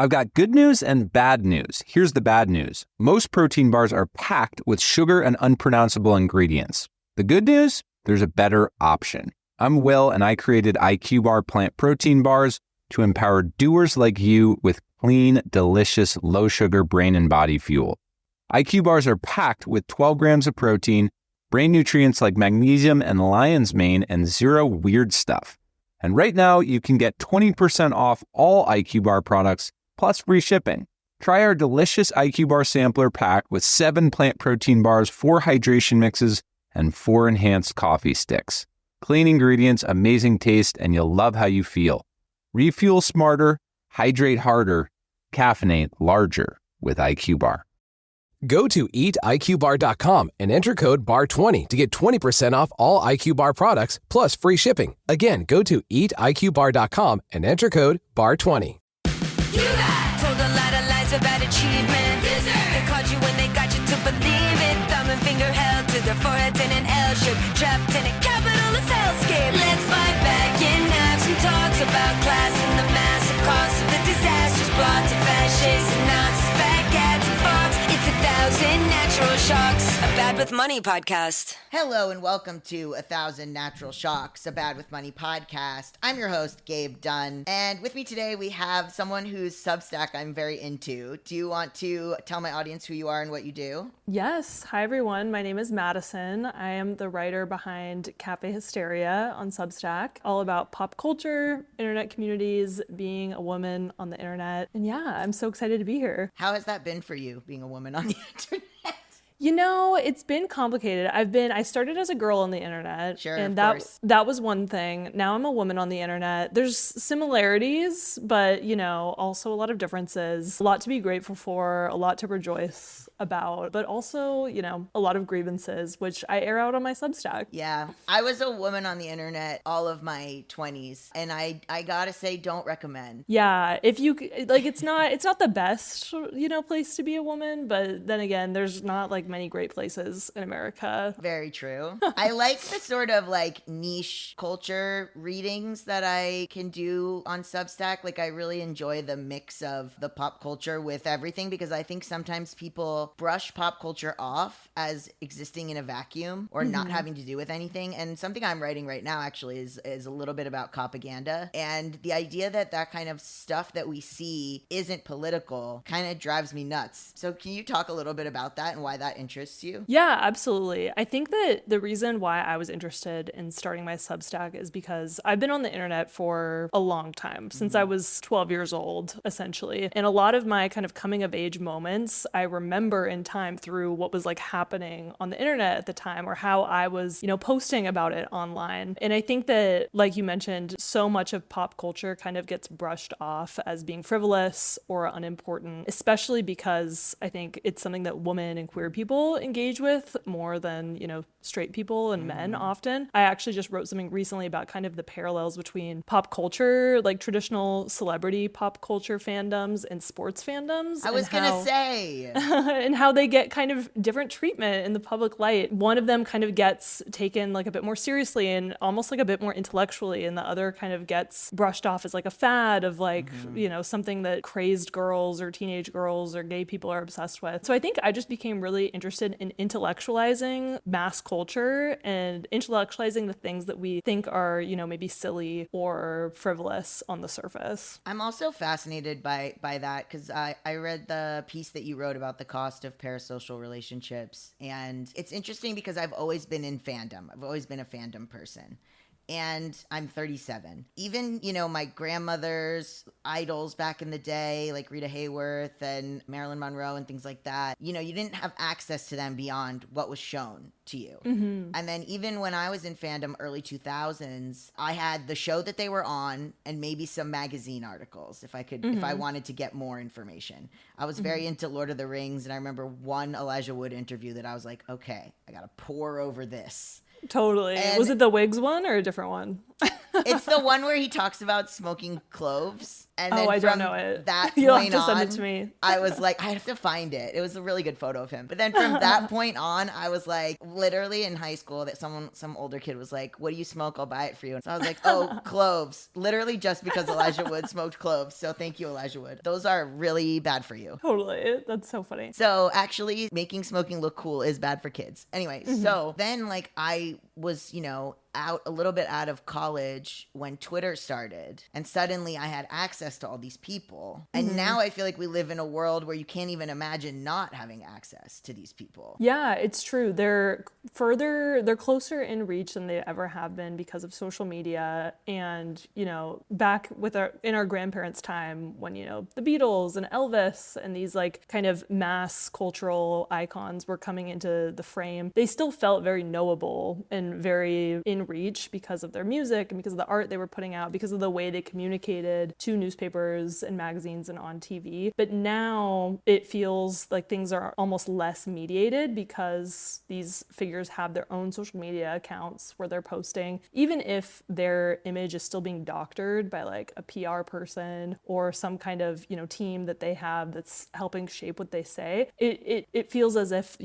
I've got good news and bad news. Here's the bad news. Most protein bars are packed with sugar and unpronounceable ingredients. The good news? There's a better option. I'm Will, and I created IQ Bar plant protein bars to empower doers like you with clean, delicious, low-sugar brain and body fuel. IQ bars are packed with 12 grams of protein, brain nutrients like magnesium and lion's mane, and zero weird stuff. And right now, you can get 20% off all IQ Bar products, plus free shipping. Try our delicious IQ Bar sampler pack with 7 plant protein bars, 4 hydration mixes, and 4 enhanced coffee sticks. Clean ingredients, amazing taste, and you'll love how you feel. Refuel smarter, hydrate harder, caffeinate larger with IQ Bar. Go to eatiqbar.com and enter code BAR20 to get 20% off all IQ Bar products plus free shipping. Again, go to eatiqbar.com and enter code BAR20. You got told a lot of lies about achievement. They called you when they got you to believe it. Thumb and finger held to their foreheads in an L shape. Trapped in a capitalist hellscape. Let's fight back and have some talks about class and the massive cost of the disastrous plots of fascists and Nazis, fat cats and fox. It's 1,000 natural shocks. A Bad with Money podcast. Hello and welcome to 1,000 Natural Shocks, a Bad with Money podcast. I'm your host, Gabe Dunn, and with me today we have someone whose Substack I'm very into. Do you want to tell my audience who you are and what you do? Yes. Hi, everyone. My name is Madison. I am the writer behind Cafe Hysteria on Substack, all about pop culture, internet communities, being a woman on the internet. And yeah, I'm so excited to be here. How has that been for you, being a woman on the internet? You know, it's been complicated. I started as a girl on the internet. Sure, and of course. that was one thing. Now I'm a woman on the internet. There's similarities, but, you know, also a lot of differences. A lot to be grateful for, a lot to rejoice about, but also, you know, a lot of grievances, which I air out on my Substack. Yeah, I was a woman on the internet all of my 20s, and I gotta say, don't recommend. Yeah, if you, like, it's not the best, you know, place to be a woman, but then again, there's not, like, many great places in America. Very true. I like the sort of like niche culture readings that I can do on Substack. Like I really enjoy the mix of the pop culture with everything because I think sometimes people brush pop culture off as existing in a vacuum or not having to do with anything. And something I'm writing right now actually is a little bit about propaganda. And the idea that that kind of stuff that we see isn't political kind of drives me nuts. So can you talk a little bit about that and why that interests you? Yeah, absolutely. I think that the reason why I was interested in starting my Substack is because I've been on the internet for a long time, since I was 12 years old, essentially. And a lot of my kind of coming of age moments, I remember in time through what was like happening on the internet at the time or how I was, you know, posting about it online. And I think that, like you mentioned, so much of pop culture kind of gets brushed off as being frivolous or unimportant, especially because I think it's something that women and queer people engage with more than, you know, straight people and men often. I actually just wrote something recently about kind of the parallels between pop culture, like traditional celebrity pop culture fandoms and sports fandoms. I was gonna say. And how they get kind of different treatment in the public light. One of them kind of gets taken like a bit more seriously and almost like a bit more intellectually, and the other kind of gets brushed off as like a fad of like, you know, something that crazed girls or teenage girls or gay people are obsessed with. So I think I just became really interested in intellectualizing mass culture and intellectualizing the things that we think are, you know, maybe silly or frivolous on the surface. I'm also fascinated by that because I read the piece that you wrote about the cost of parasocial relationships. And it's interesting because I've always been in fandom. I've always been a fandom person. And I'm 37. Even, you know, my grandmother's idols back in the day, like Rita Hayworth and Marilyn Monroe and things like that, you know, you didn't have access to them beyond what was shown to you. And then even when I was in fandom early 2000s, I had the show that they were on and maybe some magazine articles if I wanted to get more information. I was very into Lord of the Rings, and I remember one Elijah Wood interview that I was like, okay, I gotta pore over this. Totally. And was it the Wigs one or a different one? It's the one where he talks about smoking cloves And then I from don't know it. that You'll have point to send on, it to me. I was like, I have to find it. It was a really good photo of him. But then from that point on, I was like, literally in high school, that some older kid was like, what do you smoke? I'll buy it for you. So I was like, oh, cloves. Literally just because Elijah Wood smoked cloves. So thank you, Elijah Wood. Those are really bad for you. Totally. That's so funny. So actually making smoking look cool is bad for kids. Anyway, so then like I was, out a little bit out of college when Twitter started, and suddenly I had access to all these people. And now I feel like we live in a world where you can't even imagine not having access to these people. Yeah, it's true. They're closer in reach than they ever have been because of social media. And, back in our grandparents' time when, the Beatles and Elvis and these like kind of mass cultural icons were coming into the frame, they still felt very knowable and very in reach because of their music and because of the art they were putting out, because of the way they communicated to newspapers and magazines and on TV. But now it feels like things are almost less mediated because these figures have their own social media accounts where they're posting, even if their image is still being doctored by like a PR person or some kind of, team that they have that's helping shape what they say. It feels as if,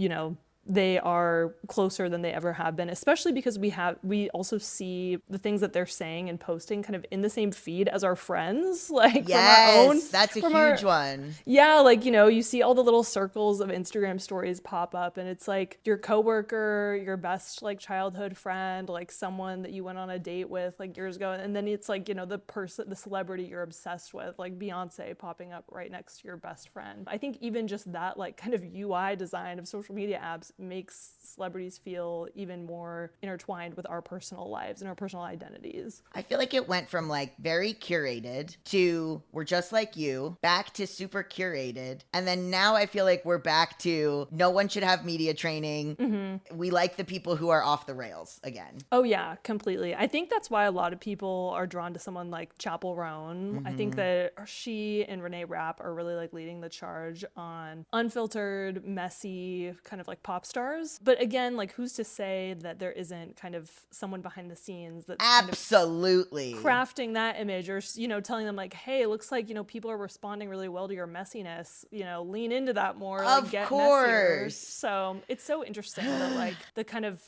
they are closer than they ever have been, especially because we also see the things that they're saying and posting kind of in the same feed as our friends, like from our own. That's a huge one. Yeah, like, you see all the little circles of Instagram stories pop up, and it's like your coworker, your best like childhood friend, like someone that you went on a date with like years ago, and then it's like, the celebrity you're obsessed with, like Beyonce popping up right next to your best friend. I think even just that like kind of UI design of social media apps makes celebrities feel even more intertwined with our personal lives and our personal identities. I feel like it went from like very curated to we're just like you, back to super curated. And then now I feel like we're back to no one should have media training. We like the people who are off the rails again. Oh yeah, completely. I think that's why a lot of people are drawn to someone like Chappell Roan. I think that she and Renee Rapp are really like leading the charge on unfiltered, messy, kind of like pop stars. But again, like who's to say that there isn't kind of someone behind the scenes that's absolutely kind of crafting that image, or telling them like, hey, it looks like people are responding really well to your messiness, lean into that more, like, get messier. So it's so interesting that like the kind of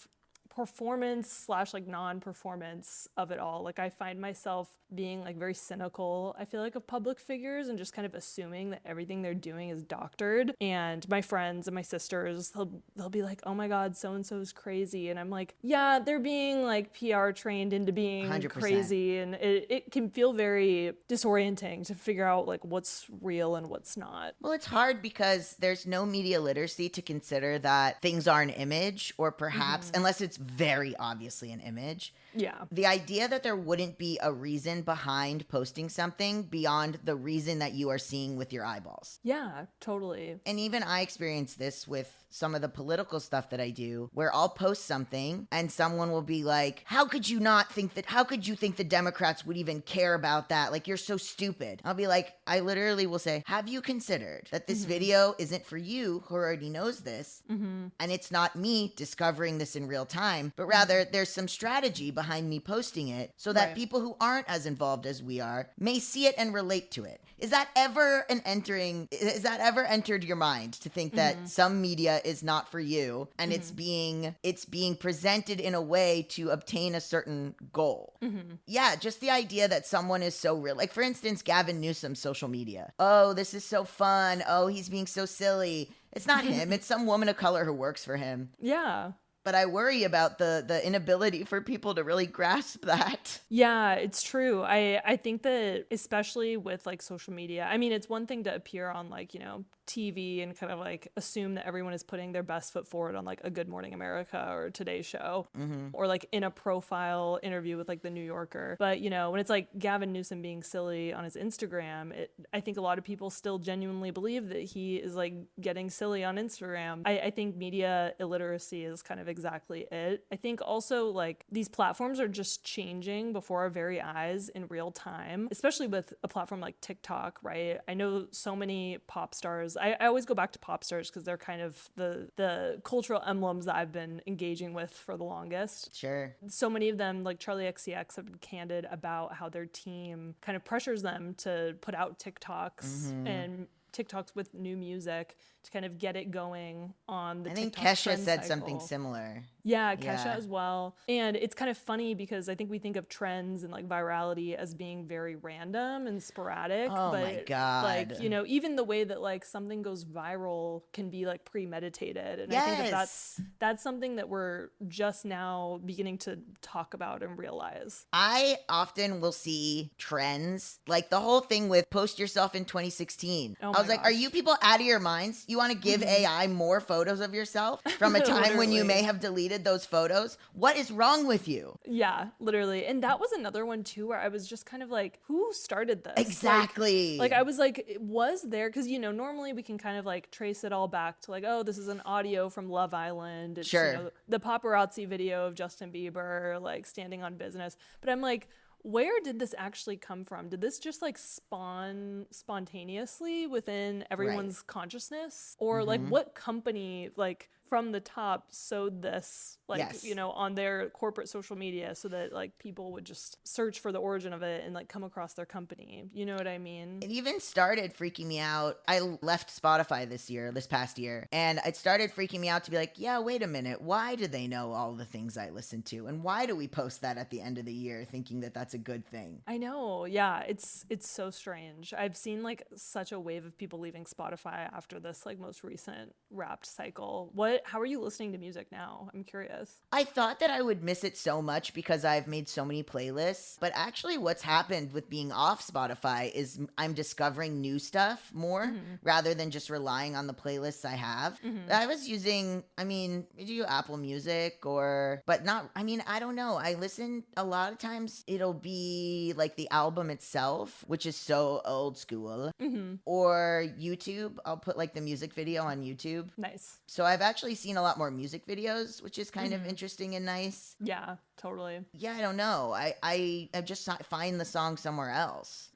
performance / like non-performance of it all. Like I find myself being like very cynical, I feel like, of public figures, and just kind of assuming that everything they're doing is doctored. And my friends and my sisters, they'll be like, oh my God, so-and-so is crazy. And I'm like, yeah, they're being like PR trained into being 100%. crazy. And it can feel very disorienting to figure out like what's real and what's not. Well, it's hard because there's no media literacy to consider that things are an image, or perhaps, unless it's very obviously an image. Yeah. The idea that there wouldn't be a reason behind posting something beyond the reason that you are seeing with your eyeballs. Yeah, totally. And even I experienced this with some of the political stuff that I do, where I'll post something and someone will be like, how could you think the Democrats would even care about that? Like, you're so stupid. I'll be like, I literally will say, have you considered that this video isn't for you who already knows this? And it's not me discovering this in real time, but rather there's some strategy behind me posting it so that people who aren't as involved as we are may see it and relate to it. Is that ever entered your mind to think that some media is not for you, and it's being presented in a way to obtain a certain goal? Yeah, just the idea that someone is so real. Like, for instance, Gavin Newsom's social media. Oh, this is so fun. Oh, he's being so silly. It's not him. It's some woman of color who works for him. Yeah. But I worry about the inability for people to really grasp that. Yeah, it's true. I think that especially with like social media, I mean, it's one thing to appear on like, TV and kind of like assume that everyone is putting their best foot forward on like a Good Morning America or Today Show, or like in a profile interview with like the New Yorker. But when it's like Gavin Newsom being silly on his Instagram, I think a lot of people still genuinely believe that he is like getting silly on Instagram. I think media illiteracy is kind of exactly it. I think also like these platforms are just changing before our very eyes in real time, especially with a platform like TikTok, right? I know so many pop stars. I always go back to pop stars because they're kind of the cultural emblems that I've been engaging with for the longest. Sure. So many of them, like Charlie XCX, have been candid about how their team kind of pressures them to put out TikToks and TikToks with new music to kind of get it going on the I think TikTok Kesha trend said cycle. something similar. Yeah, Kesha Yeah. as well. And it's kind of funny because I think we think of trends and like virality as being very random and sporadic. Oh but my God. like, you know, even the way that like something goes viral can be like premeditated. And I think that that's something that we're just now beginning to talk about and realize. I often will see trends, like the whole thing with post yourself in 2016. Oh I was my like, are gosh. you people out of your minds? You want to give AI more photos of yourself from a time when you may have deleted those photos? What is wrong with you? Yeah, literally. And that was another one too where I was just kind of like, who started this? Exactly. Like I was like, was there? Because, you know, normally we can kind of like trace it all back to like, oh, this is an audio from Love Island. It's, Sure. you know, the paparazzi video of Justin Bieber, like standing on business. But I'm like, where did this actually come from? Did this just like spawn spontaneously within everyone's consciousness? Or like what company like from the top sewed this like, you know, on their corporate social media so that like people would just search for the origin of it and like come across their company. You know what I mean? It even started freaking me out. I left Spotify this past year, and it started freaking me out to be like, yeah, wait a minute. Why do they know all the things I listen to? And why do we post that at the end of the year thinking that that's a good thing? I know. Yeah, it's so strange. I've seen like such a wave of people leaving Spotify after this like most recent Wrapped cycle. How are you listening to music now? I'm curious. I thought that I would miss it so much because I've made so many playlists, but actually what's happened with being off Spotify is I'm discovering new stuff more rather than just relying on the playlists I have. I was using, I do Apple Music but not, I don't know. I listen a lot of times it'll be like the album itself, which is so old school, or YouTube. I'll put like the music video on YouTube. Nice. So I've actually seen a lot more music videos, which is kind of interesting and nice. Yeah, totally. Yeah, I don't know. I just find the song somewhere else.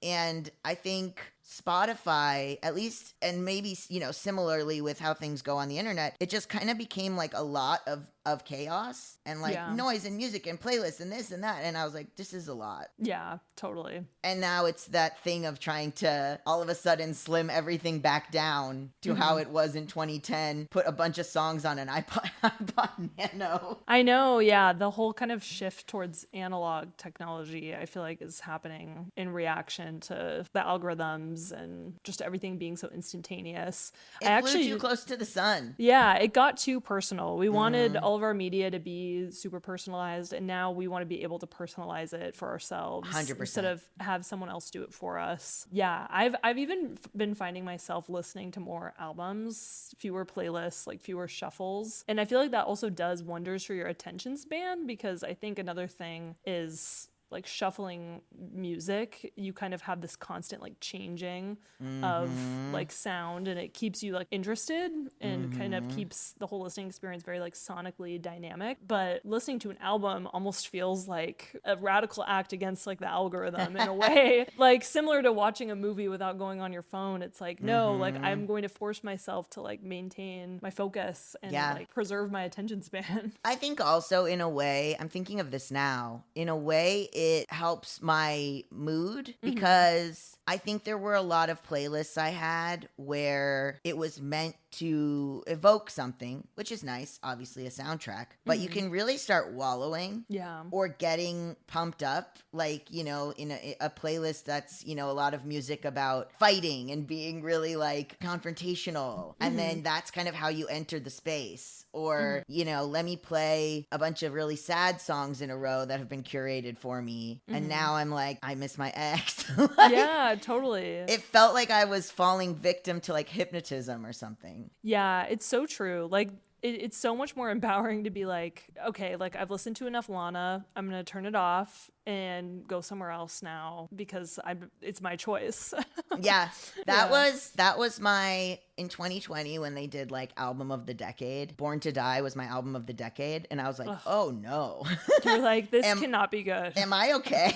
And I think Spotify, at least, and maybe, you know, similarly with how things go on the internet, it just kind of became like a lot of chaos and like noise and music and playlists and this and that. And I was like, this is a lot. Yeah, totally. And now it's that thing of trying to all of a sudden slim everything back down to how it was in 2010, put a bunch of songs on an iPod Nano. I know, yeah. The whole kind of shift towards analog technology, I feel like, is happening in reaction to the algorithms and just everything being so instantaneous. It flew too close to the sun. Yeah, it got too personal. We wanted all of our media to be super personalized, and now we want to be able to personalize it for ourselves 100%. instead of have someone else do it for us. Yeah, I've even been finding myself listening to more albums, fewer playlists, like fewer shuffles. And I feel like that also does wonders for your attention span, because I think another thing is like shuffling music, you kind of have this constant like changing of like sound, and it keeps you like interested and kind of keeps the whole listening experience very like sonically dynamic. But listening to an album almost feels like a radical act against like the algorithm in a way, like similar to watching a movie without going on your phone. It's like, no, like I'm going to force myself to like maintain my focus and like preserve my attention span. I think also in a way, I'm thinking of this now, in a way it helps my mood because I think there were a lot of playlists I had where it was meant to evoke something, which is nice, obviously a soundtrack, but you can really start wallowing or getting pumped up, like, you know, in a playlist that's, you know, a lot of music about fighting and being really like confrontational. And then that's kind of how you enter the space. Or, you know, let me play a bunch of really sad songs in a row that have been curated for me. And now I'm like, I miss my ex. Like, yeah, totally. It felt like I was falling victim to like hypnotism or something. Yeah, it's so true. Like, it's so much more empowering to be like, okay, like I've listened to enough Lana, I'm going to turn it off and go somewhere else now because it's my choice. Yeah, that was my in 2020 when they did like album of the decade. Born to Die was my album of the decade, and I was like, oh no, You're like, this cannot be good. am I okay?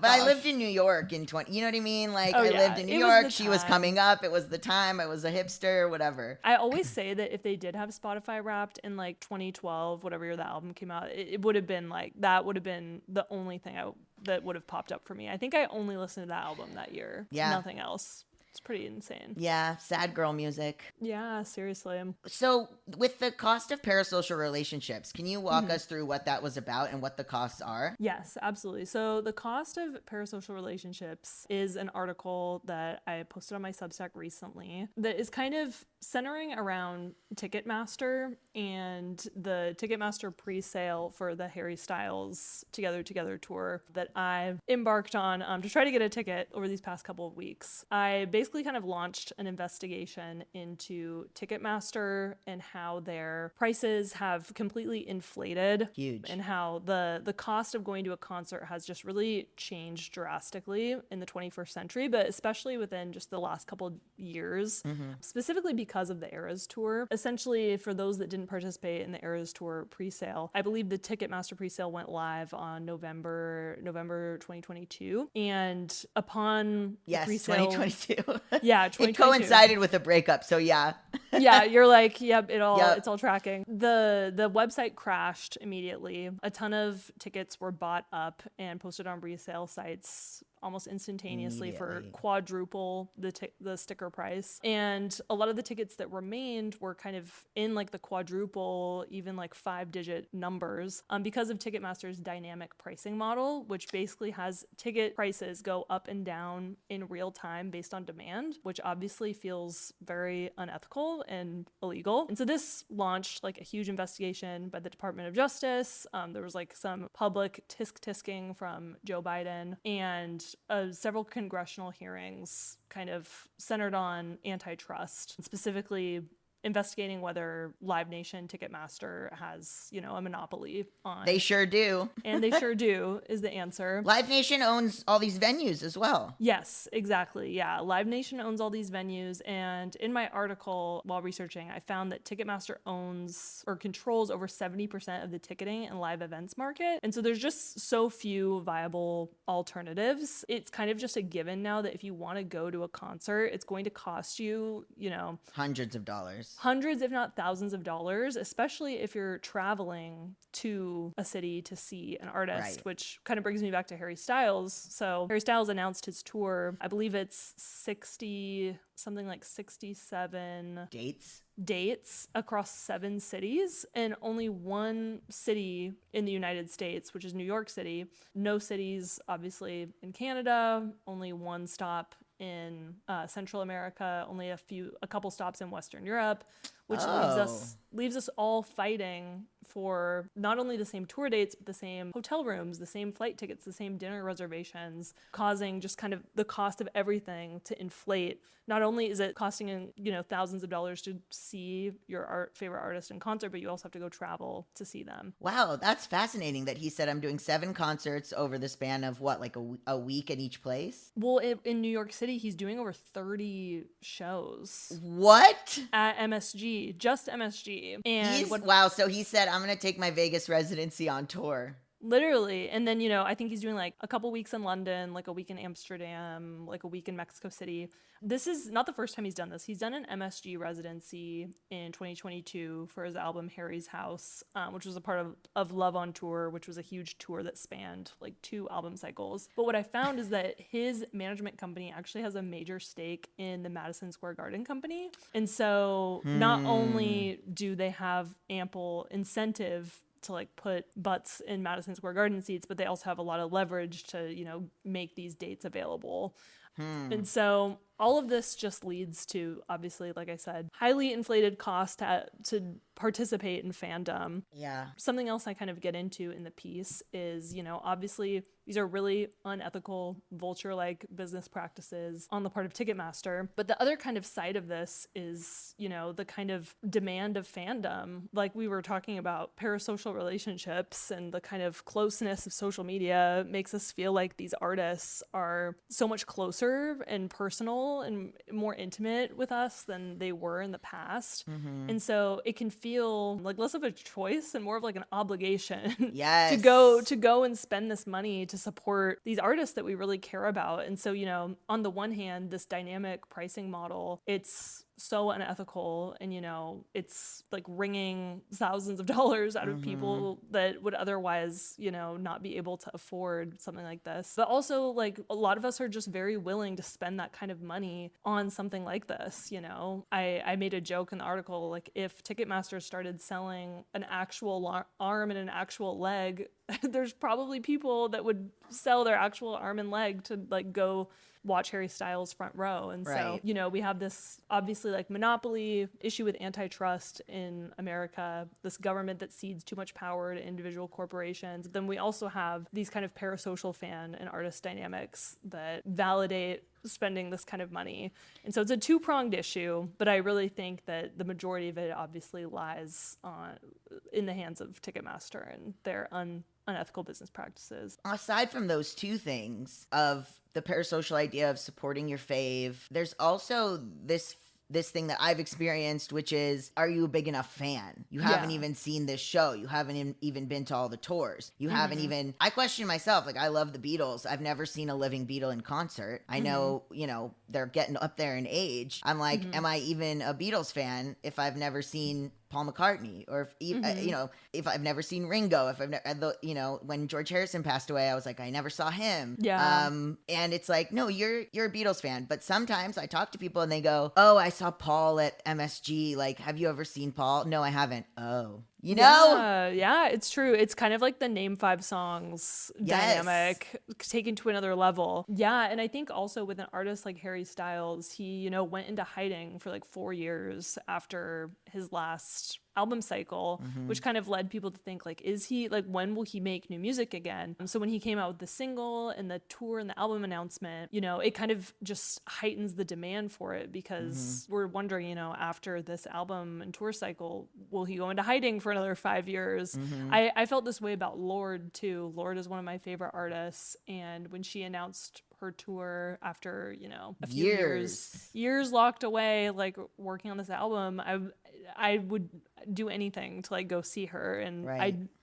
But I lived in New York in 20, you know what I mean? Like I lived in New York. She was coming up. It was the time. I was a hipster, whatever. I always say that if they did have Spotify Wrapped in like 2012, whatever year the album came out, it would have been like, that would have been the only thing that would have popped up for me. I think I only listened to that album that year. Yeah. Nothing else. It's pretty insane. Yeah, sad girl music. Yeah, seriously. So with the cost of parasocial relationships, can you walk us through what that was about and what the costs are? Yes, absolutely. So the cost of parasocial relationships is an article that I posted on my Substack recently that is kind of centering around Ticketmaster and the Ticketmaster pre-sale for the Harry Styles Together tour that I've embarked on to try to get a ticket over these past couple of weeks. I basically kind of launched an investigation into Ticketmaster and how their prices have completely inflated. Huge. And how the cost of going to a concert has just really changed drastically in the 21st century, but especially within just the last couple years, specifically because of the Eras Tour. Essentially, for those that didn't participate in the Eras Tour pre-sale, I believe the Ticketmaster pre-sale went live on November 2022. And upon the pre-sale... 2022. Yeah, 2022. It coincided with a breakup, so yeah. Yeah, you're like, yep, it's all tracking. The website crashed immediately. A ton of tickets were bought up and posted on resale sites almost instantaneously for quadruple the sticker price. And a lot of the tickets that remained were kind of in like the quadruple, even like 5-digit numbers because of Ticketmaster's dynamic pricing model, which basically has ticket prices go up and down in real time based on demand, which obviously feels very unethical and illegal. And so this launched like a huge investigation by the Department of Justice. There was like some public tisk-tisking from Joe Biden, and several congressional hearings kind of centered on antitrust, specifically investigating whether Live Nation Ticketmaster has, a monopoly on. They sure do. And they sure do is the answer. Live Nation owns all these venues as well. Yes, exactly. Yeah. Live Nation owns all these venues. And in my article, while researching, I found that Ticketmaster owns or controls over 70% of the ticketing and live events market. And so there's just so few viable alternatives. It's kind of just a given now that if you want to go to a concert, it's going to cost you, hundreds of dollars. Hundreds, if not thousands of dollars, especially if you're traveling to a city to see an artist, which kind of brings me back to Harry Styles. So Harry Styles announced his tour. I believe it's 67 dates across 7 cities, and only one city in the United States, which is New York City. No cities, obviously, in Canada, only one stop in Central America, only a couple stops in Western Europe, which leaves us all fighting for not only the same tour dates, but the same hotel rooms, the same flight tickets, the same dinner reservations, causing just kind of the cost of everything to inflate. Not only is it costing, thousands of dollars to see your favorite artist in concert, but you also have to go travel to see them. Wow, that's fascinating that he said I'm doing 7 concerts over the span of like a week in each place? Well, in New York City, he's doing over 30 shows. What? At MSG, just MSG. And wow, so he said, I'm going to take my Vegas residency on tour. Literally. And then, I think he's doing like a couple weeks in London, like a week in Amsterdam, like a week in Mexico City. This is not the first time he's done this. He's done an MSG residency in 2022 for his album Harry's House, which was a part of Love on Tour, which was a huge tour that spanned like 2 album cycles. But what I found is that his management company actually has a major stake in the Madison Square Garden company. And so not only do they have ample incentive to like put butts in Madison Square Garden seats, but they also have a lot of leverage to, make these dates available. And so all of this just leads to, obviously, like I said, highly inflated cost to participate in fandom. Yeah. Something else I kind of get into in the piece is, obviously these are really unethical, vulture-like business practices on the part of Ticketmaster. But the other kind of side of this is, the kind of demand of fandom. Like we were talking about parasocial relationships, and the kind of closeness of social media makes us feel like these artists are so much closer and personal and more intimate with us than they were in the past. Mm-hmm. And so it can feel like less of a choice and more of like an obligation yes. to go and spend this money to support these artists that we really care about. And so, on the one hand, this dynamic pricing model, it's so unethical, and it's like wringing thousands of dollars out of people that would otherwise not be able to afford something like this. But also, like, a lot of us are just very willing to spend that kind of money on something like this. I made a joke in the article, like, if Ticketmaster started selling an actual arm and an actual leg, there's probably people that would sell their actual arm and leg to like go watch Harry Styles front row. And right. So, we have this obviously like monopoly issue with antitrust in America, this government that cedes too much power to individual corporations. Then we also have these kind of parasocial fan and artist dynamics that validate spending this kind of money. And so it's a two-pronged issue, but I really think that the majority of it obviously lies in the hands of Ticketmaster and their unethical business practices. Aside from those two things of the parasocial idea of supporting your fave, there's also this thing that I've experienced, which is, are you a big enough fan? You haven't even seen this show. You haven't even been to all the tours. You haven't even, I question myself, like, I love the Beatles. I've never seen a living Beatle in concert. I know, they're getting up there in age. I'm like, am I even a Beatles fan if I've never seen Paul McCartney, or if if I've never seen Ringo, if I've never, when George Harrison passed away, I was like, I never saw him. Yeah. And it's like, no, you're a Beatles fan. But sometimes I talk to people and they go, oh, I saw Paul at MSG. Like, have you ever seen Paul? No, I haven't. Oh, Yeah, it's true. It's kind of like the name 5 songs dynamic taken to another level. Yeah, and I think also with an artist like Harry Styles, he, went into hiding for like 4 years after his last album cycle, which kind of led people to think, like, when will he make new music again? So when he came out with the single and the tour and the album announcement, it kind of just heightens the demand for it, because we're wondering, after this album and tour cycle, will he go into hiding for another 5 years? I felt this way about Lorde too. Lorde is one of my favorite artists, and when she announced her tour after, a few years locked away, like working on this album, I would do anything to like go see her, and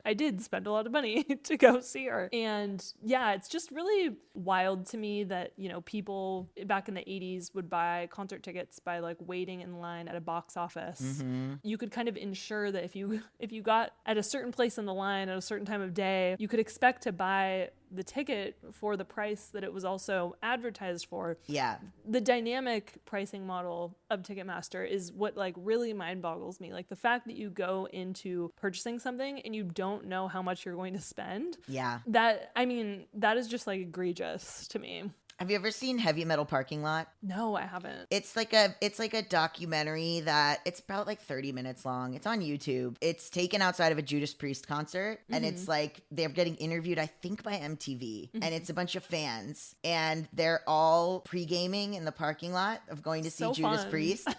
I did spend a lot of money to go see her. And yeah, it's just really wild to me that, people back in the 80s would buy concert tickets by like waiting in line at a box office. You could kind of ensure that if you got at a certain place in the line at a certain time of day, you could expect to buy the ticket for the price that it was also advertised for. Yeah. The dynamic pricing model of Ticketmaster is what like really mind boggles me. Like the fact that you go into purchasing something and you don't know how much you're going to spend. Yeah. That is just like egregious to me. Have you ever seen Heavy Metal Parking Lot? No, I haven't. It's like a documentary that it's about like 30 minutes long. It's on YouTube. It's taken outside of a Judas Priest concert, and it's like they're getting interviewed, I think, by MTV, and it's a bunch of fans, and they're all pre-gaming in the parking lot of going to see Judas Priest.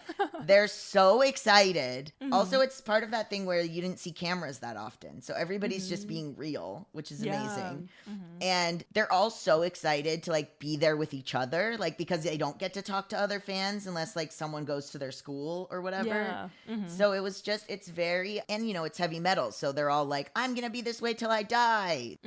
They're so excited. Also, it's part of that thing where you didn't see cameras that often, so everybody's just being real, which is amazing. And they're all so excited to like be there with each other, like, because they don't get to talk to other fans unless like someone goes to their school or whatever. So it was just, it's very, and it's heavy metal, so they're all like, I'm gonna be this way till I die.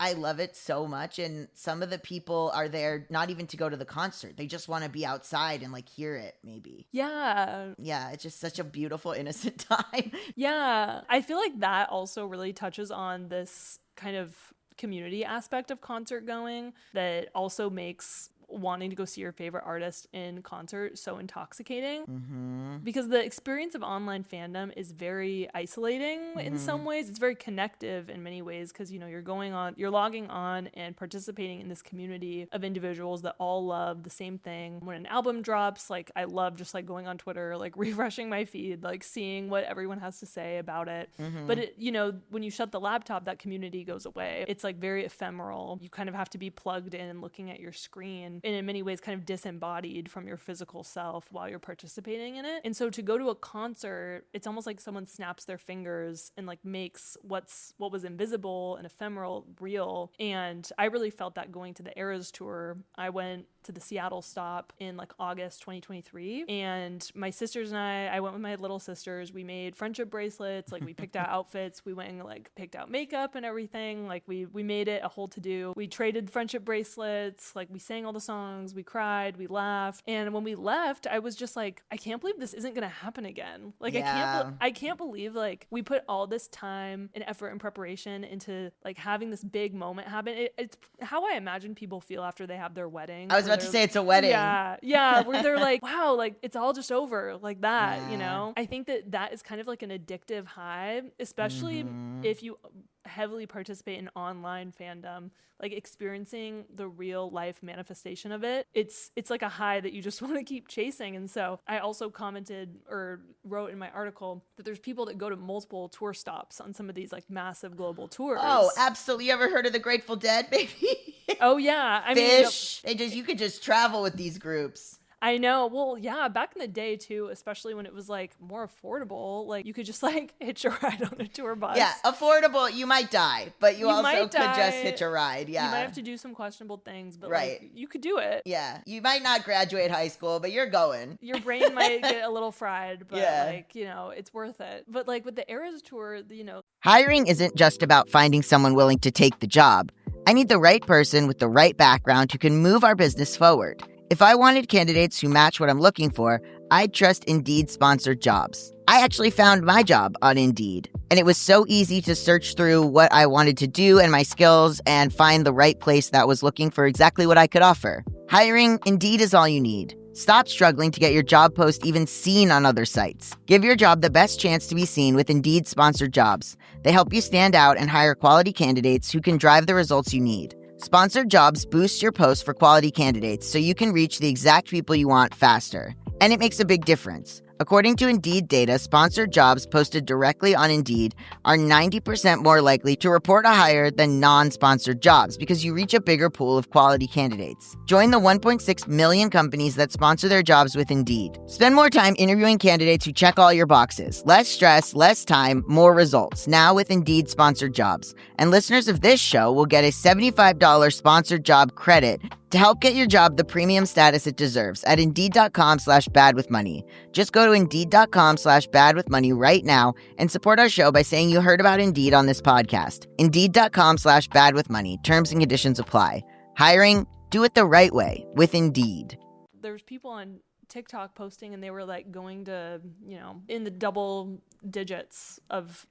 I love it so much. And some of the people are there not even to go to the concert, they just want to be outside and like hear it, maybe. Yeah, it's just such a beautiful, innocent time. Yeah, I feel like that also really touches on this kind of community aspect of concert going that also makes wanting to go see your favorite artist in concert so intoxicating. Because the experience of online fandom is very isolating in some ways. It's very connective in many ways because, you know, you're logging on and participating in this community of individuals that all love the same thing. When an album drops, like, I love just like going on Twitter, like refreshing my feed, like seeing what everyone has to say about it. But it, you know, when you shut the laptop, that community goes away. It's like very ephemeral. You kind of have to be plugged in and looking at your screen, and in many ways kind of disembodied from your physical self while you're participating in it. And so to go to a concert, it's almost like someone snaps their fingers and like makes what was invisible and ephemeral real. And I really felt that going to the Eras tour. I went to the Seattle stop in like August 2023, and my sisters and I went with my little sisters. We made friendship bracelets, like we picked out outfits, we went and like picked out makeup and everything. Like we made it a whole to-do. We traded friendship bracelets, like we sang all the songs, we cried, we laughed. And when we left, I was just like, I can't believe this isn't gonna happen again. Like I can't believe like we put all this time and effort and preparation into like having this big moment happen. It's how I imagine people feel after they have their wedding. I was about to say it's a wedding. Yeah, where they're like, wow, like it's all just over like that, you know? I think that is kind of like an addictive high, especially if you heavily participate in online fandom, like experiencing the real life manifestation of it. It's like a high that you just want to keep chasing. And so I also commented or wrote in my article that there's people that go to multiple tour stops on some of these like massive global tours. Oh, absolutely. You ever heard of the Grateful Dead, baby? Oh yeah. I Fish. You could just travel with these groups. I know. Well, yeah, back in the day too, especially when it was like more affordable, like you could just like hitch a ride on a tour bus. Yeah, affordable. You might die, but you also could just hitch a ride. Yeah. You might have to do some questionable things, but right. like you could do it. Yeah. You might not graduate high school, but you're going. Your brain might get a little fried, but like, you know, it's worth it. But like with the Eras tour, you know. Hiring isn't just about finding someone willing to take the job. I need the right person with the right background who can move our business forward. If I wanted candidates who match what I'm looking for, I'd trust Indeed-sponsored jobs. I actually found my job on Indeed, and it was so easy to search through what I wanted to do and my skills and find the right place that was looking for exactly what I could offer. Hiring, Indeed is all you need. Stop struggling to get your job post even seen on other sites. Give your job the best chance to be seen with Indeed-sponsored jobs. They help you stand out and hire quality candidates who can drive the results you need. Sponsored jobs boost your posts for quality candidates so you can reach the exact people you want faster. And it makes a big difference. According to Indeed data, sponsored jobs posted directly on Indeed are 90% more likely to report a hire than non-sponsored jobs because you reach a bigger pool of quality candidates. Join the 1.6 million companies that sponsor their jobs with Indeed. Spend more time interviewing candidates who check all your boxes. Less stress, less time, more results. Now with Indeed sponsored jobs. And listeners of this show will get a $75 sponsored job credit to help get your job the premium status it deserves at Indeed.com/badwithmoney. Just go to Indeed.com/badwithmoney right now and support our show by saying you heard about Indeed on this podcast. Indeed.com/badwithmoney. Terms and conditions apply. Hiring? Do it the right way with Indeed. There's people on TikTok posting and they were like going to, you know, in the double digits of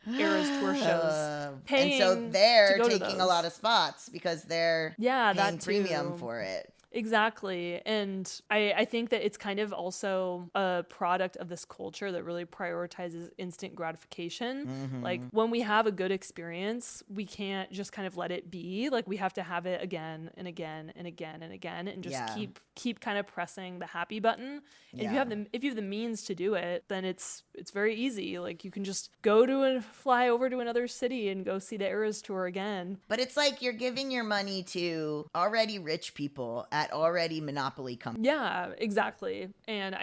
Eras tour shows. And so they're taking a lot of spots because they're paying premium for it. Exactly. And I think that it's kind of also a product of this culture that really prioritizes instant gratification. Mm-hmm. Like when we have a good experience, we can't just kind of let it be. Like we have to have it again and again and again and again and just keep kind of pressing the happy button. And if you have the means to do it, then it's very easy. Like you can just fly over to another city and go see the Eras tour again. But it's like you're giving your money to already rich people at already monopoly companies. Yeah, exactly. And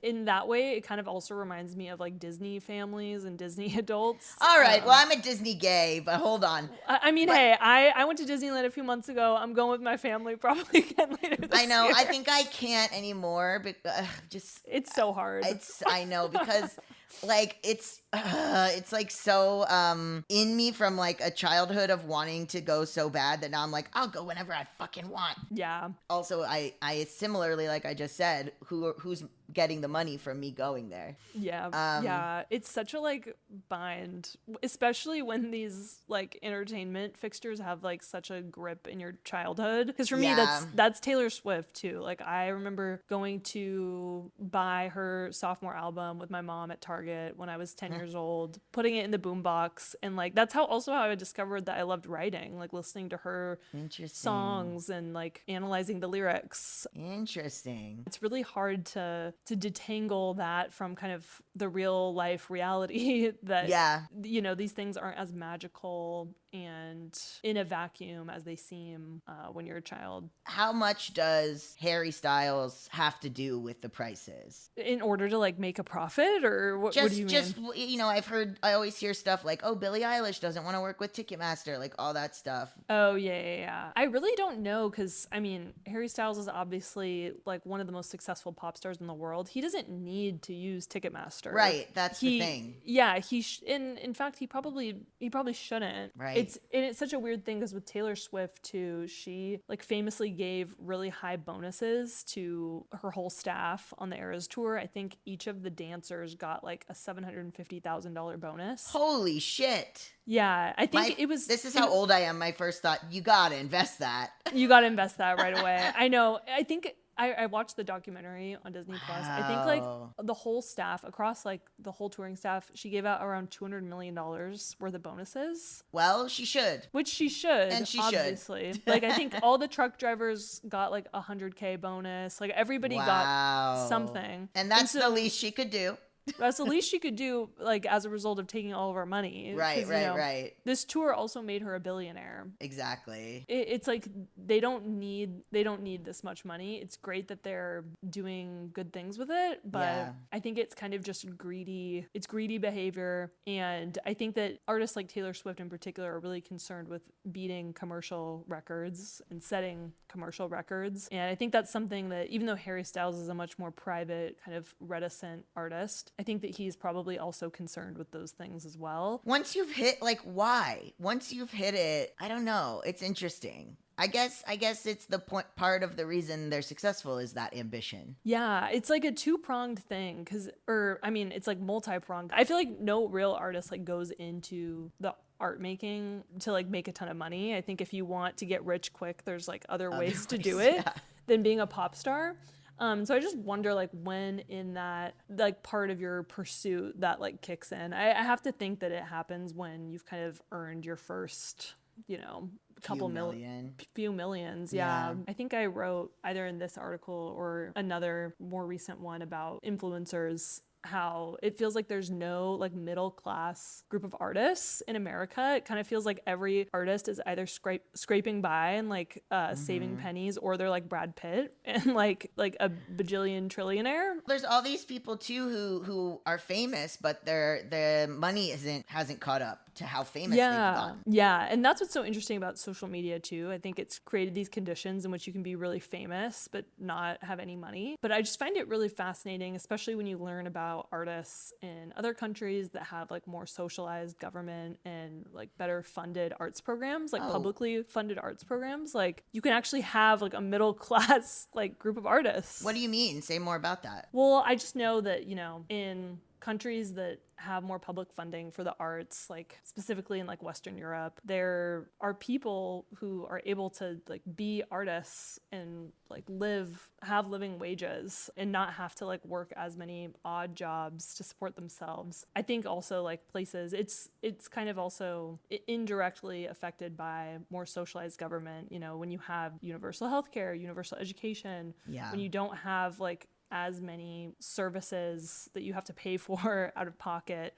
in that way, it kind of also reminds me of like Disney families and Disney adults. All right. Well, I'm a Disney gay, but hold on. Hey, I went to Disneyland a few months ago. I'm going with my family probably again later this year. I know. I think I can't anymore. But it's so hard. I know because like it's like so in me from like a childhood of wanting to go so bad that now I'm like, I'll go whenever I fucking want. Yeah. Also, I similarly, like I just said, who's getting the money from me going there? Yeah, it's such a like bind, especially when these like entertainment fixtures have like such a grip in your childhood. Because for me, that's Taylor Swift too. Like I remember going to buy her sophomore album with my mom at Target when I was 10 years old, putting it in the boombox, and like that's how I discovered that I loved writing, like listening to her songs and like analyzing the lyrics. Interesting. It's really hard to detangle that from kind of the real life reality that these things aren't as magical and in a vacuum as they seem when you're a child. How much does Harry Styles have to do with the prices in order to like make a profit, or what do you mean? I always hear stuff like, oh, Billie Eilish doesn't want to work with Ticketmaster, like all that stuff. Oh yeah. I really don't know, because I mean, Harry Styles is obviously like one of the most successful pop stars in the world. He doesn't need to use Ticketmaster. Right, that's the thing. Yeah, in fact, he probably shouldn't. Right. It's such a weird thing, because with Taylor Swift too, she like famously gave really high bonuses to her whole staff on the Eras tour. I think each of the dancers got like a $750,000 bonus. Holy shit. Yeah, I think This is how old I am. My first thought, you gotta invest that. You gotta invest that right away. I know. I think I watched the documentary on Disney Plus. I think like the whole staff across like the whole touring staff, she gave out around $200 million worth of bonuses. Well, she should. Which she should. And she obviously. should. Like I think all the truck drivers got like $100K bonus. Like everybody got something. And that's the least she could do. That's the least she could do, like, as a result of taking all of our money. Right. This tour also made her a billionaire. Exactly. It's like they don't need this much money. It's great that they're doing good things with it, but I think it's kind of just greedy. It's greedy behavior, and I think that artists like Taylor Swift in particular are really concerned with beating commercial records and setting commercial records. And I think that's something that, even though Harry Styles is a much more private, kind of reticent artist, I think that he's probably also concerned with those things as well. Once you've hit, like, why? Once you've hit it, I don't know. It's interesting. I guess it's the part of the reason they're successful is that ambition. Yeah, it's like a two-pronged thing, it's like multi-pronged. I feel like no real artist like goes into the art making to like make a ton of money. I think if you want to get rich quick, there's like other ways to do it than being a pop star. So I just wonder, like, when in that, like, part of your pursuit that, like, kicks in. I have to think that it happens when you've kind of earned your first, few millions. Yeah. I think I wrote either in this article or another more recent one about influencers, how it feels like there's no like middle class group of artists in America. It kind of feels like every artist is either scraping by and like saving pennies, or they're like Brad Pitt and like a bajillion trillionaire. There's all these people too who are famous, but their money hasn't caught up to how famous they've gotten. Yeah, and that's what's so interesting about social media too. I think it's created these conditions in which you can be really famous but not have any money. But I just find it really fascinating, especially when you learn about artists in other countries that have like more socialized government and like better funded arts programs, like publicly funded arts programs. Like you can actually have like a middle class like group of artists. What do you mean? Say more about that. Well, I just know that, in countries that have more public funding for the arts, like specifically in like Western Europe, there are people who are able to like be artists and like have living wages and not have to like work as many odd jobs to support themselves. I think also like places, it's kind of also indirectly affected by more socialized government, when you have universal healthcare, universal education, when you don't have like as many services that you have to pay for out of pocket.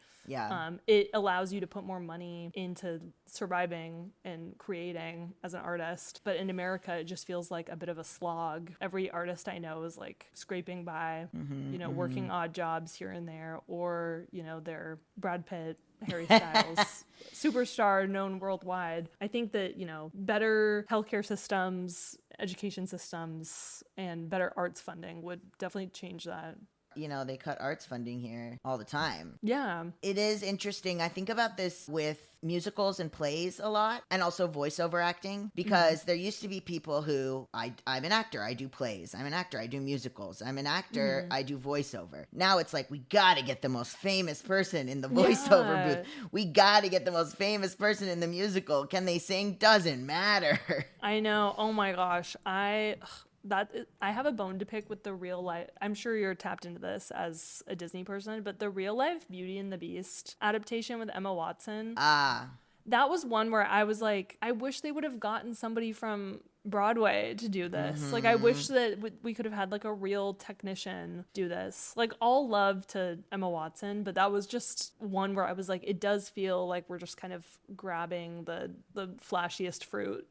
It allows you to put more money into surviving and creating as an artist. But in America, it just feels like a bit of a slog. Every artist I know is like scraping by, working odd jobs here and there, or, they're Brad Pitt, Harry Styles, superstar known worldwide. I think that, better healthcare systems, education systems, and better arts funding would definitely change that. they cut arts funding here all the time. Yeah. It is interesting. I think about this with musicals and plays a lot, and also voiceover acting, because there used to be people who, I'm an actor, I do plays. I'm an actor, I do musicals. I'm an actor, I do voiceover. Now it's like, we gotta get the most famous person in the voiceover booth. We gotta get the most famous person in the musical. Can they sing? Doesn't matter. I know. Oh my gosh. I have a bone to pick with the real life. I'm sure you're tapped into this as a Disney person, but the real life Beauty and the Beast adaptation with Emma Watson. That was one where I was like, I wish they would have gotten somebody from Broadway to do this. Like, I wish that we could have had like a real technician do this. Like, all love to Emma Watson, but that was just one where I was like, it does feel like we're just kind of grabbing the flashiest fruit.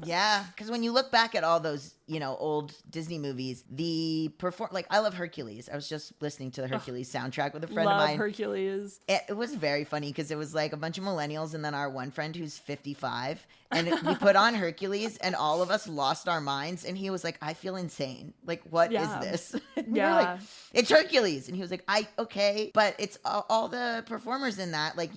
Yeah, because when you look back at all those, old Disney movies, like, I love Hercules. I was just listening to the Hercules soundtrack with a friend of mine. Love Hercules. It was very funny because it was like a bunch of millennials and then our one friend who's 55, and we put on Hercules and all of us lost our minds, and he was like, I feel insane. Like, what is this? And we were like, it's Hercules. And he was like, okay, but it's all the performers in that, like,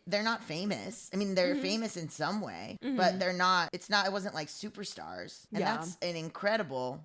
they're not famous. I mean, they're famous in some way, but it wasn't like superstars. And that's an incredible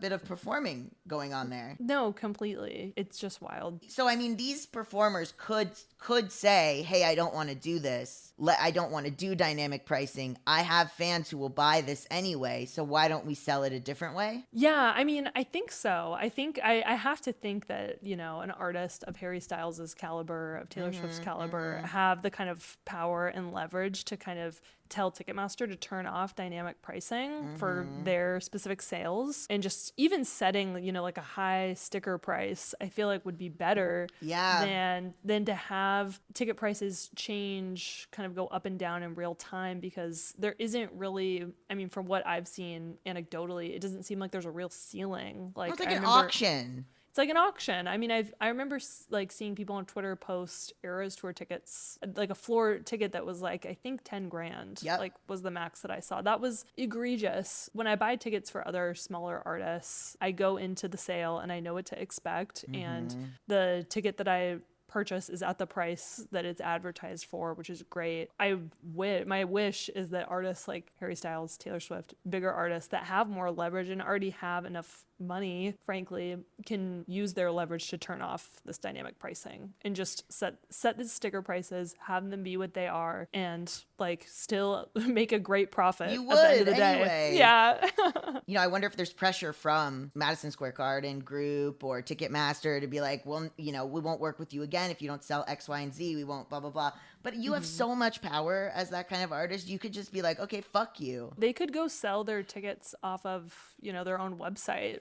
bit of performing going on there. No, completely. It's just wild. So, I mean, these performers could say, hey, I don't want to do this. I don't want to do dynamic pricing. I have fans who will buy this anyway, so why don't we sell it a different way? Yeah, I mean, I think so. I think I have to think that, an artist of Harry Styles' caliber, of Taylor Swift's caliber, have the kind of power and leverage to kind of tell Ticketmaster to turn off dynamic pricing for their specific sales, and just even setting, like a high sticker price, I feel like would be better than to have ticket prices change, kind of go up and down in real time, because there isn't really, I mean, from what I've seen anecdotally, it doesn't seem like there's a real ceiling. Like, it's like an auction. It's like an auction. I mean, I remember like seeing people on Twitter post Eras Tour tickets, like a floor ticket that was like, I think 10 grand, like was the max that I saw. That was egregious. When I buy tickets for other smaller artists, I go into the sale and I know what to expect. And the ticket that I purchase is at the price that it's advertised for, which is great. My wish is that artists like Harry Styles, Taylor Swift, bigger artists that have more leverage and already have enough money, frankly, can use their leverage to turn off this dynamic pricing and just set the sticker prices, have them be what they are, and like still make a great profit you at the end of would the anyway. day. Yeah. I wonder if there's pressure from Madison Square Garden Group or Ticketmaster to be like, well, we won't work with you again if you don't sell X, Y, and Z. We won't blah, blah, blah. But you have so much power as that kind of artist. You could just be like, okay, fuck you. They could go sell their tickets off of, their own website.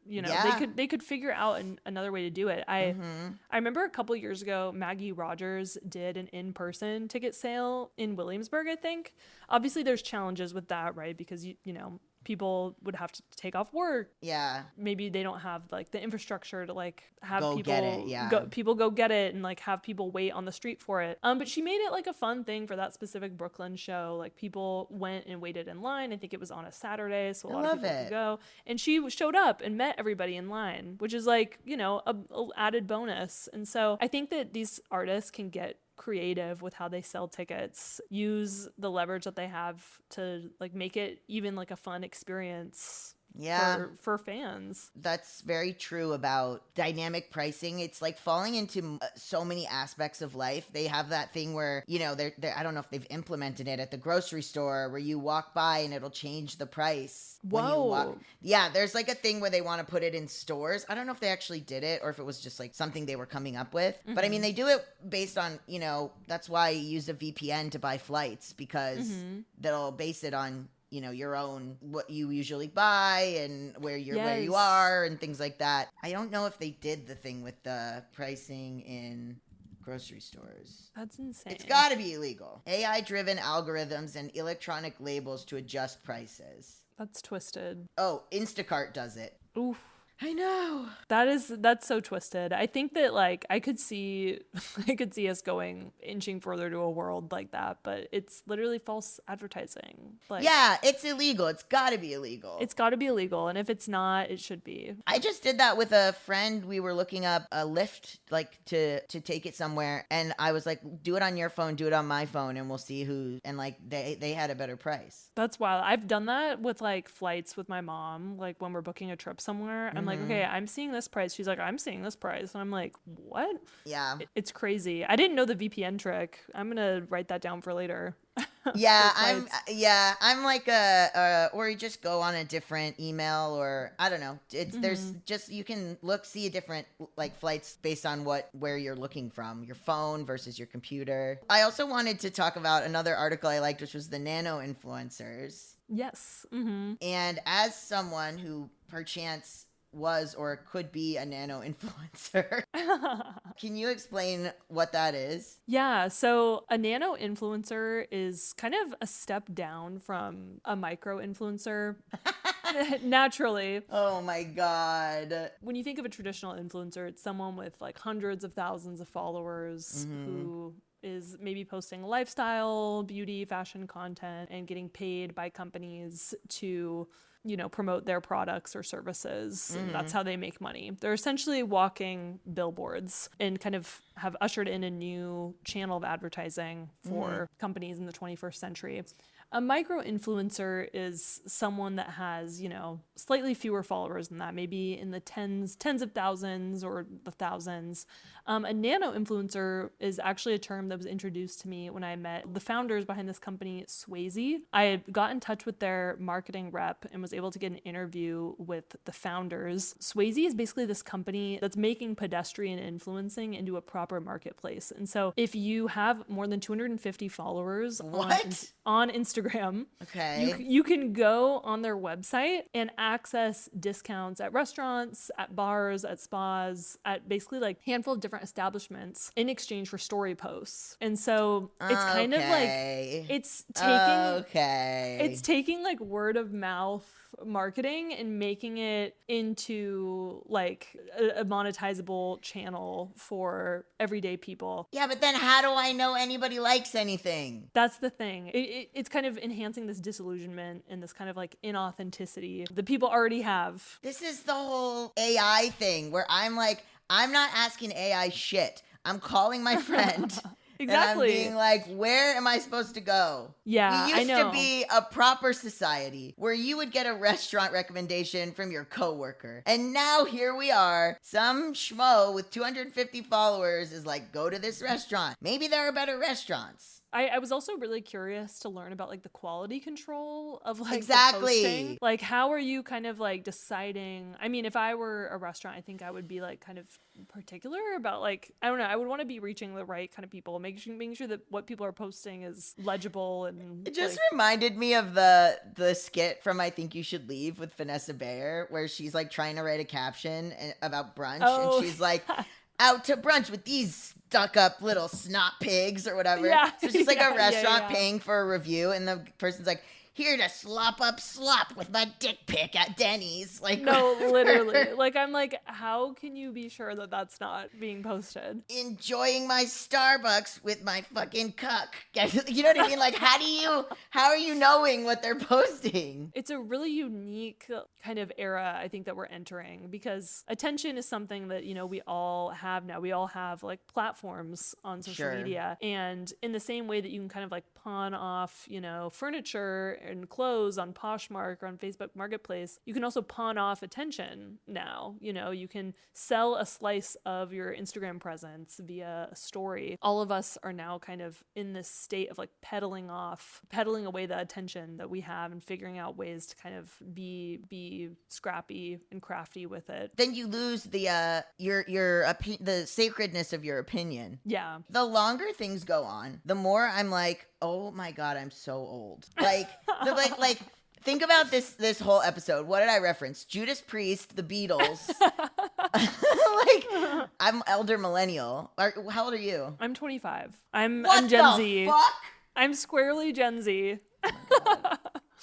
They could figure out another way to do it. I remember a couple years ago, Maggie Rogers did an in-person ticket sale in Williamsburg, I think. Obviously, there's challenges with that, right? Because, people would have to take off work. Yeah. Maybe they don't have like the infrastructure to like have go people get it. Yeah. go get it and like have people wait on the street for it. But she made it like a fun thing for that specific Brooklyn show. Like, people went and waited in line. I think it was on a Saturday, so a lot of people could go. And she showed up and met everybody in line, which is like, a added bonus. And so I think that these artists can get creative with how they sell tickets, use the leverage that they have to like make it even like a fun experience for fans. That's very true about dynamic pricing. It's like falling into so many aspects of life. They have that thing where, they're I don't know if they've implemented it at the grocery store, where you walk by and it'll change the price. Whoa. Yeah, there's like a thing where they want to put it in stores. I don't know if they actually did it or if it was just like something they were coming up with. But I mean, they do it based on, that's why you use a VPN to buy flights, because they'll base it on your own, what you usually buy and where you are and things like that. I don't know if they did the thing with the pricing in grocery stores. That's insane. It's got to be illegal. AI-driven algorithms and electronic labels to adjust prices. That's twisted. Oh, Instacart does it. Oof. I know. That's so twisted. I think that like I could see us inching further to a world like that, but it's literally false advertising. Like, Yeah, it's illegal. It's got to be illegal. it's got to be illegal, and if it's not, it should be. I just did that with a friend. We were looking up a Lyft, like to take it somewhere, and I was like, "Do it on your phone, do it on my phone, and we'll see who." And like they had a better price. That's wild. I've done that with like flights with my mom. Like when we're booking a trip somewhere, I'm like, okay, I'm seeing this price. She's like, I'm seeing this price, and I'm like, what? Yeah. It's crazy. I didn't know the VPN trick. I'm gonna write that down for later. Yeah, For flights. I'm like or you just go on a different email, or I don't know. It's there's just, you can see a different like flights based on where you're looking from, your phone versus your computer. I also wanted to talk about another article I liked, which was the nano influencers. Yes. Mm-hmm. And as someone who perchance was or could be a nano influencer, can you explain what that is? Yeah, so a nano influencer is kind of a step down from a micro influencer. Naturally. Oh my God. When you think of a traditional influencer, it's someone with like hundreds of thousands of followers who is maybe posting lifestyle, beauty, fashion content and getting paid by companies to, you know, promote their products or services. And that's how they make money. They're essentially walking billboards and kind of have ushered in a new channel of advertising for companies in the 21st century. A micro influencer is someone that has, you know, slightly fewer followers than that, maybe in the tens of thousands or the thousands. A nano influencer is actually a term that was introduced to me when I met the founders behind this company, Swayze. I had got in touch with their marketing rep and was able to get an interview with the founders. Swayze is basically this company that's making pedestrian influencing into a proper marketplace. And so if you have more than 250 followers on Instagram, Okay. you can go on their website and access discounts at restaurants, at bars, at spas, at basically like a handful of different establishments in exchange for story posts. And so it's kind of like it's taking like word of mouth marketing and making it into like a monetizable channel for everyday people. Yeah, but then how do I know anybody likes anything? That's the thing. It's kind of enhancing this disillusionment and this kind of like inauthenticity that people already have. This is the whole AI thing where I'm like, I'm not asking AI shit. I'm calling my friend. Exactly. And I'm being like, where am I supposed to go? Yeah, We I used know. to be a proper society where you would get a restaurant recommendation from your coworker. And now here we are. Some schmo with 250 followers is like, go to this restaurant. Maybe there are better restaurants. I was also really curious to learn about like the quality control of like the Exactly. posting. Like how are you kind of like deciding? I mean, if I were a restaurant, I think I would be like kind of particular about like, I don't know, I would want to be reaching the right kind of people, making sure that what people are posting is legible. And It just like, reminded me of the skit from I Think You Should Leave with Vanessa Bayer, where she's like trying to write a caption about brunch, Oh. and she's like, out to brunch with these stuck up little snot pigs or whatever. Yeah. So it's just like Yeah, a restaurant yeah. paying for a review, and the person's like, here to slop up slop with my dick pic at Denny's. Like, no, literally. Like I'm like, how can you be sure that that's not being posted? enjoying my Starbucks with my fucking cuck. You know what I mean? Like, how are you knowing what they're posting? It's a really unique kind of era, I think, that we're entering, because attention is something that, you know, we all have now. We all have like platforms on social Sure. media. And in the same way that you can kind of like pawn off, you know, furniture and clothes on Poshmark or on Facebook Marketplace, you can also pawn off attention now. You know, you can sell a slice of your Instagram presence via a story. All of us are now kind of in this state of like peddling away the attention that we have and figuring out ways to kind of be scrappy and crafty with it. Then you lose the the sacredness of your opinion. Yeah. The longer things go on, the more I'm like, oh my God, I'm so old. Like, like think about this whole episode. What did I reference? Judas Priest, the Beatles. Like, I'm elder millennial. How old are you? I'm 25. I'm What Gen the Z. fuck? I'm squarely Gen Z.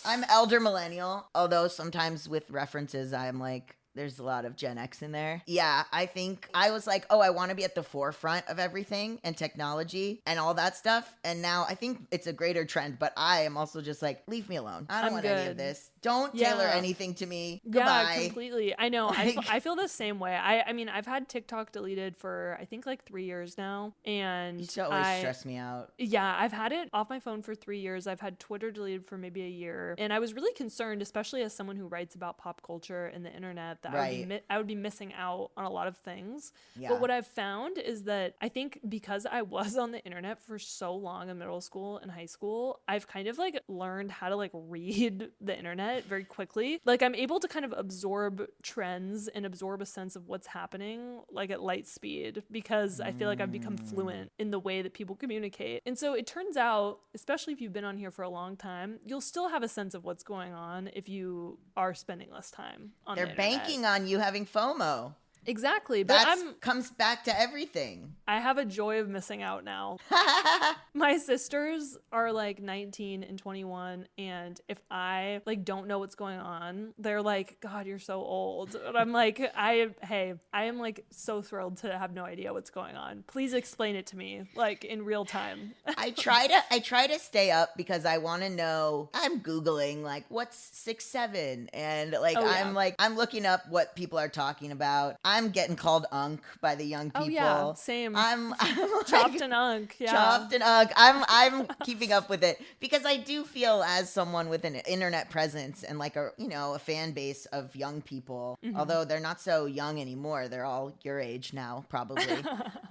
I'm elder millennial. Although sometimes with references, I'm like, There's a lot of Gen X in there. Yeah, I think I was like, oh, I want to be at the forefront of everything and technology and all that stuff. And now I think it's a greater trend, but I am also just like, leave me alone. I don't want any of this. Don't tailor anything to me. Goodbye. Yeah, completely. I know. Like, I feel the same way. I mean, I've had TikTok deleted for I think like 3 years now, and used to always stress me out. Yeah, I've had it off my phone for 3 years. I've had Twitter deleted for maybe a year, and I was really concerned, especially as someone who writes about pop culture and the internet, that I would be missing out on a lot of things. Yeah. But what I've found is that I think because I was on the internet for so long in middle school and high school, I've kind of like learned how to like read the internet very quickly. Like I'm able to kind of absorb trends and absorb a sense of what's happening like at light speed because I feel like I've become fluent in the way that people communicate. And so it turns out, especially if you've been on here for a long time, you'll still have a sense of what's going on if you are spending less time on the internet. They're banking on you having FOMO. Exactly. But that comes back to everything. I have a joy of missing out now. My sisters are like 19 and 21, and if I like don't know what's going on, they're like, God, you're so old. And I'm like, I am like so thrilled to have no idea what's going on. Please explain it to me like in real time. I try to stay up because I want to know. I'm Googling like what's 6'7", and like I'm looking up what people are talking about. I'm getting called unk by the young people. Oh yeah, same. I'm like, chopped and unk. Yeah. Chopped and unk. I'm keeping up with it because I do feel as someone with an internet presence and like a fan base of young people, although they're not so young anymore. They're all your age now, probably.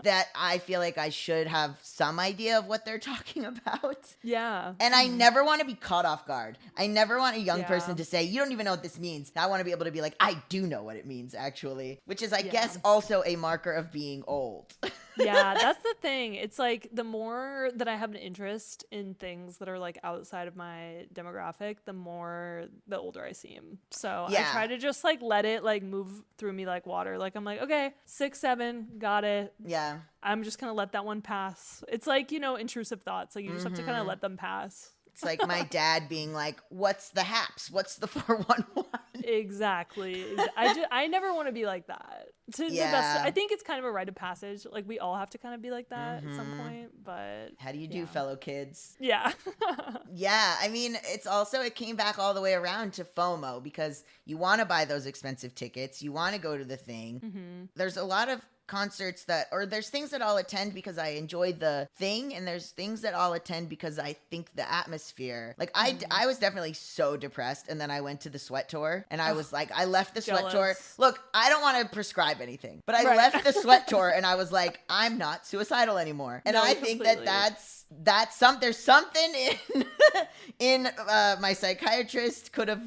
That I feel like I should have some idea of what they're talking about. Yeah. And I never want to be caught off guard. I never want a young person to say, you don't even know what this means. I want to be able to be like, I do know what it means, actually, which is, I guess, also a marker of being old. Yeah, that's the thing. It's like the more that I have an interest in things that are like outside of my demographic, the older I seem. So I try to just like let it like move through me like water. Like I'm like, okay, 6'7", got it. Yeah. I'm just going to let that one pass. It's like, intrusive thoughts. Like you just have to kind of let them pass. It's like my dad being like, what's the haps? What's the 411? Exactly. I never want to be like that. The best, I think it's kind of a rite of passage. Like we all have to kind of be like that at some point. But how do you do, fellow kids? Yeah. Yeah. I mean, it came back all the way around to FOMO because you want to buy those expensive tickets. You want to go to the thing. Mm-hmm. There's a lot of concerts there's things that I'll attend because I enjoy the thing, and there's things that I'll attend because I think the atmosphere. Like I was definitely so depressed, and then I went to the Sweat Tour, and I was like, I left the Sweat Tour. Look, I don't want to prescribe anything, but I left the Sweat Tour, and I was like, I'm not suicidal anymore, and I think there's something in my psychiatrist could have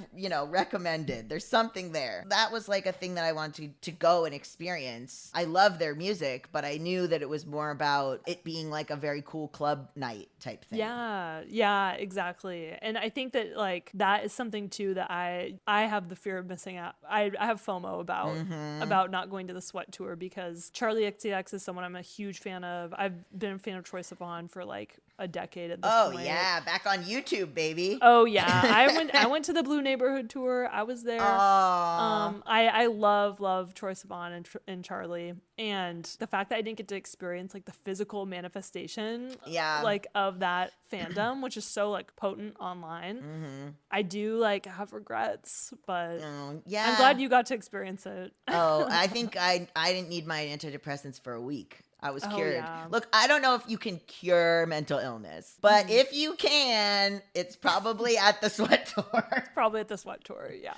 recommended. There's something there. That was like a thing that I wanted to go and experience. I love their music, but I knew that it was more about it being like a very cool club night type thing. Yeah, exactly. And I think that like that is something too that I have the fear of missing out. I have FOMO about not going to the Sweat Tour because Charlie XCX is someone I'm a huge fan of. I've been a fan of Troye Sivan for like a decade at this point. Oh yeah, back on YouTube, baby. Oh yeah, I went to the Blue Neighborhood tour. I was there. I love Troye Sivan and Charlie, and the fact that I didn't get to experience like the physical manifestation, like of that fandom, which is so like potent online. I do like have regrets, but I'm glad you got to experience it. I think I didn't need my antidepressants for a week. I was cured. Yeah. Look, I don't know if you can cure mental illness, but if you can, it's probably at the Sweat Tour. Probably at the Sweat Tour, yeah.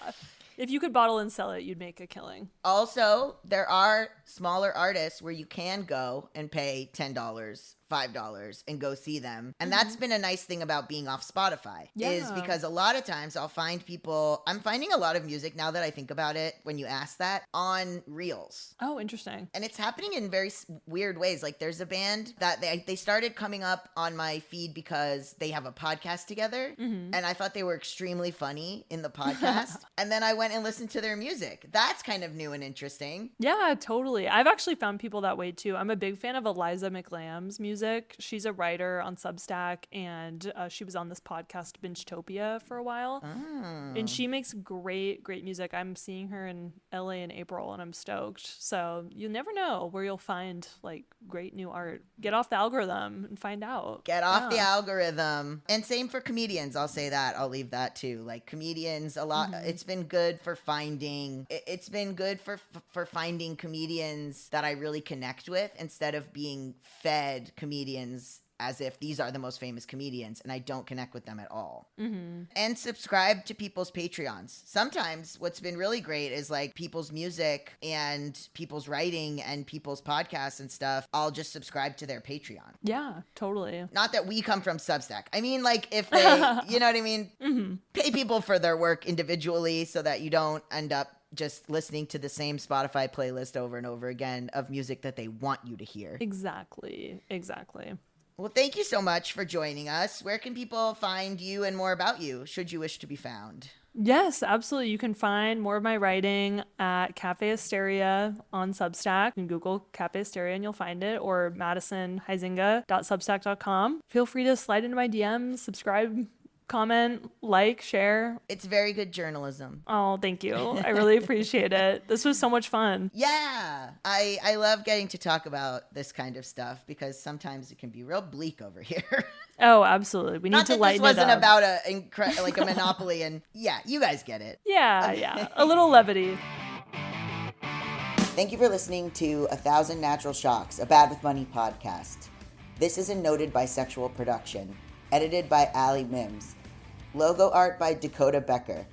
If you could bottle and sell it, you'd make a killing. Also, there are smaller artists where you can go and pay $10, $5 and go see them. And that's been a nice thing about being off Spotify is because a lot of times I'm finding a lot of music now that I think about it when you ask that on Reels. Oh, interesting. And it's happening in very weird ways. Like there's a band that they started coming up on my feed because they have a podcast together. And I thought they were extremely funny in the podcast. And then I went and listened to their music. That's kind of new and interesting. Yeah, totally. I've actually found people that way too. I'm a big fan of Eliza McLamb's music. music. She's a writer on Substack, and she was on this podcast Bingetopia for a while. And she makes great music. I'm seeing her in LA in April, and I'm stoked. So you never know where you'll find like great new art. Get off the algorithm and find out. Get off the algorithm. And same for comedians. I'll say that. I'll leave that too. Like comedians, a lot. It's been good for finding. It's been good for finding comedians that I really connect with instead of being fed comedians as if these are the most famous comedians and I don't connect with them at all. And subscribe to people's Patreons. Sometimes what's been really great is like people's music and people's writing and people's podcasts and stuff. I'll just subscribe to their Patreon. Yeah, totally. Not that we come from Substack. I mean, like if they, you know what I mean? Pay people for their work individually so that you don't end up just listening to the same Spotify playlist over and over again of music that they want you to hear. Exactly. Well, thank you so much for joining us. Where can people find you and more about you, should you wish to be found? Yes, absolutely. You can find more of my writing at Cafe Hysteria on Substack. You can Google Cafe Hysteria and you'll find it, or madisonhuizinga.substack.com. Feel free to slide into my DMs, subscribe, comment, like, share. It's very good journalism. Oh, thank you. I really appreciate it. This was so much fun. Yeah. I love getting to talk about this kind of stuff because sometimes it can be real bleak over here. Oh, absolutely. We need to lighten it up. Not that this wasn't about like a monopoly and yeah, you guys get it. Yeah. A little levity. Thank you for listening to 1,000 Natural Shocks, a Bad with Money podcast. This is a noted bisexual production, edited by Allie Mims. Logo art by Dakota Becker.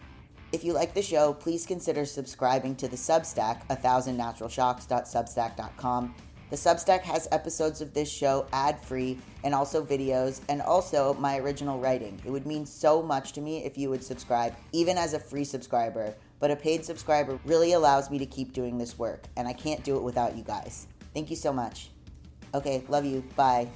If you like the show, please consider subscribing to the Substack, 1000naturalshocks.substack.com. The Substack has episodes of this show ad-free and also videos and also my original writing. It would mean so much to me if you would subscribe, even as a free subscriber. But a paid subscriber really allows me to keep doing this work, and I can't do it without you guys. Thank you so much. Okay, love you. Bye.